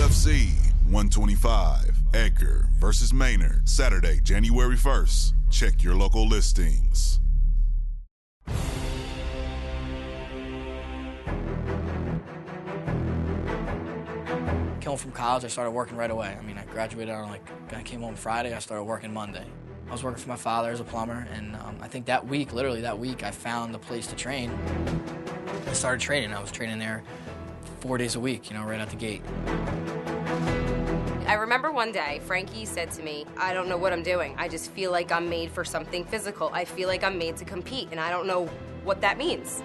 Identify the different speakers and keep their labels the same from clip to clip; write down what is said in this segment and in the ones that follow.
Speaker 1: UFC 125, Edgar versus Maynard, Saturday, January 1st. Check your local listings.
Speaker 2: Coming from college, I started working right away. I mean, I graduated on I came home Friday, I started working Monday. I was working for my father as a plumber, and I think that week, literally that week, I found the place to train. I started training. I was training there 4 days a week, right out the gate.
Speaker 3: I remember one day, Frankie said to me, I don't know what I'm doing. I just feel like I'm made for something physical. I feel like I'm made to compete, and I don't know what that means.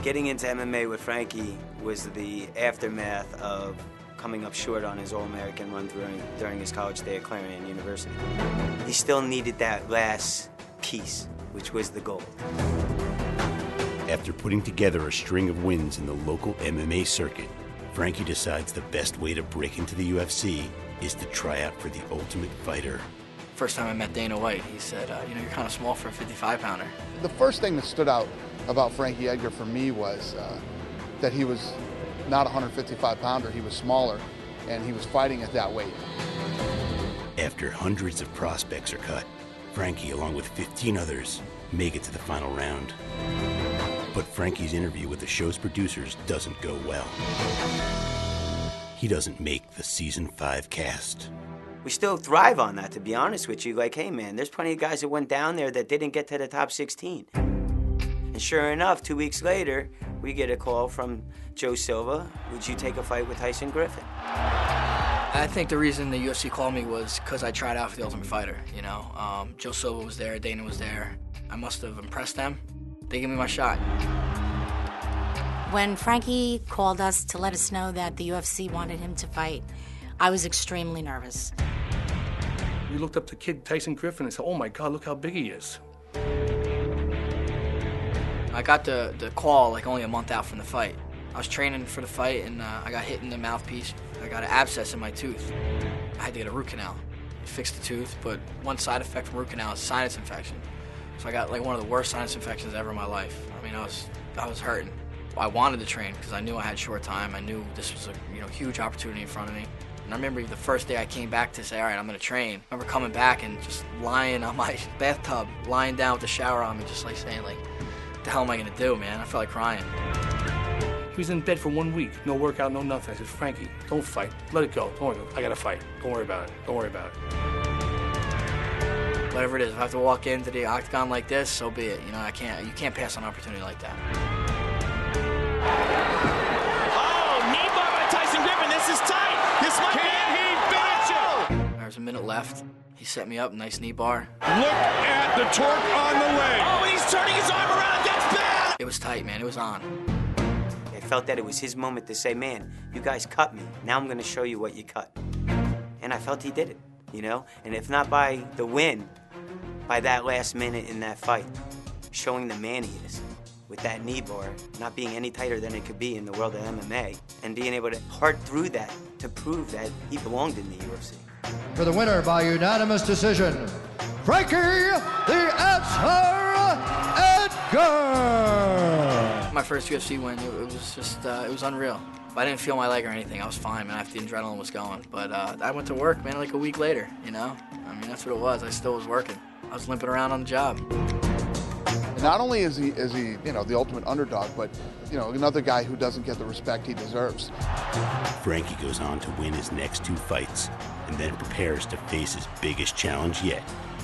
Speaker 4: Getting into MMA with Frankie was the aftermath of coming up short on his All-American run during his college day at Clarion University. He still needed that last piece, which was the gold.
Speaker 5: After putting together a string of wins in the local MMA circuit, Frankie decides the best way to break into the UFC is to try out for the Ultimate Fighter.
Speaker 2: First time I met Dana White, he said, you're kind of small for a 55-pounder.
Speaker 6: The first thing that stood out about Frankie Edgar for me was that he was not a 155-pounder, he was smaller, and he was fighting at that weight.
Speaker 5: After hundreds of prospects are cut, Frankie, along with 15 others, make it to the final round. But Frankie's interview with the show's producers doesn't go well. He doesn't make the season 5 cast.
Speaker 4: We still thrive on that, to be honest with you. Like, hey man, there's plenty of guys that went down there that didn't get to the top 16. And sure enough, 2 weeks later, we get a call from Joe Silva, would you take a fight with Tyson Griffin?
Speaker 2: I think the reason the UFC called me was because I tried out for the Ultimate Fighter, Joe Silva was there, Dana was there. I must have impressed them. They gave me my shot.
Speaker 7: When Frankie called us to let us know that the UFC wanted him to fight, I was extremely nervous.
Speaker 8: We looked up to kid Tyson Griffin and said, oh my God, look how big he is.
Speaker 2: I got the call only a month out from the fight. I was training for the fight and I got hit in the mouthpiece. I got an abscess in my tooth. I had to get a root canal. It fixed the tooth, but one side effect from root canal is sinus infection. So I got one of the worst sinus infections ever in my life. I mean, I was hurting. I wanted to train because I knew I had short time. I knew this was a huge opportunity in front of me. And I remember the first day I came back to say, all right, I'm going to train. I remember coming back and just lying on my bathtub, lying down with the shower on me, just saying, what the hell am I going to do, man? I felt like crying.
Speaker 8: He was in bed for 1 week, no workout, no nothing. I said, Frankie, don't fight. Let it go. Don't worry. I got to fight. Don't worry about it. Don't worry about it.
Speaker 2: Whatever it is, if I have to walk into the octagon like this, so be it. You can't pass on an opportunity like that.
Speaker 9: Oh, knee bar by Tyson Griffin. This is tight. This might be it. He finish it.
Speaker 2: There was a minute left. He set me up, nice knee bar.
Speaker 9: Look at the torque on the leg. Oh, and he's turning his arm around. That's bad.
Speaker 2: It was tight, man. It was on.
Speaker 4: I felt that it was his moment to say, man, you guys cut me. Now I'm going to show you what you cut. And I felt he did it, And if not by the win, by that last minute in that fight, showing the man he is with that knee bar, not being any tighter than it could be in the world of MMA, and being able to hard through that to prove that he belonged in the UFC.
Speaker 10: For the winner by unanimous decision, Frankie the Answer Edgar!
Speaker 2: My first UFC win, it was just, it was unreal. I didn't feel my leg or anything. I was fine, man. The adrenaline was going. But I went to work, man, a week later, I mean, that's what it was. I still was working. I was limping around on the job.
Speaker 6: And not only is he the ultimate underdog, but another guy who doesn't get the respect he deserves.
Speaker 5: Frankie goes on to win his next 2 fights and then prepares to face his biggest challenge yet,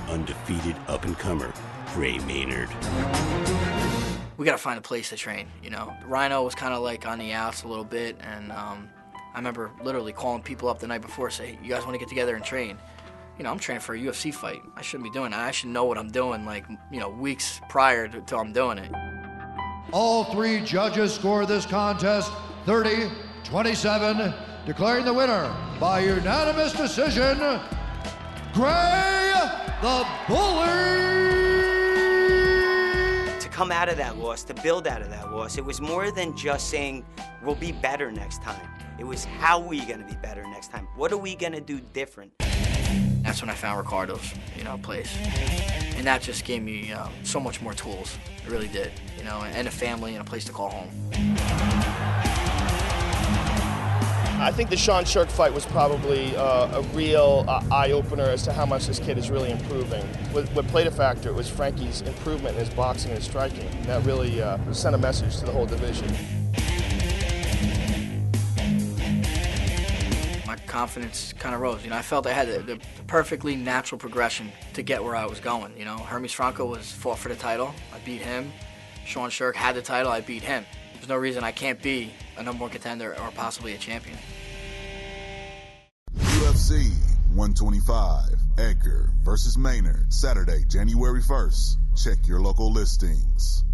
Speaker 5: undefeated up-and-comer Gray Maynard.
Speaker 2: We got to find a place to train, Rhino was kind of on the outs a little bit, and I remember literally calling people up the night before, say, you guys want to get together and train? I'm training for a UFC fight. I shouldn't be doing that. I should know what I'm doing, weeks prior to I'm doing it.
Speaker 10: All 3 judges score this contest 30-27, declaring the winner by unanimous decision, Gray the Bully!
Speaker 4: To come out of that loss, to build out of that loss, it was more than just saying, we'll be better next time. It was, how are we going to be better next time? What are we going to do different?
Speaker 2: That's when I found Ricardo's, place. And that just gave me so much more tools. It really did, and a family and a place to call home.
Speaker 11: I think the Sean Sherk fight was probably a real eye-opener as to how much this kid is really improving. What played a factor was Frankie's improvement in his boxing and striking. That really sent a message to the whole division.
Speaker 2: My confidence kind of rose. I felt I had the perfectly natural progression to get where I was going. Hermes Franco fought for the title. I beat him. Sean Sherk had the title. I beat him. There's no reason I can't be a #1 contender or possibly a champion.
Speaker 1: UFC 125, Edgar versus Maynard, Saturday, January 1st. Check your local listings.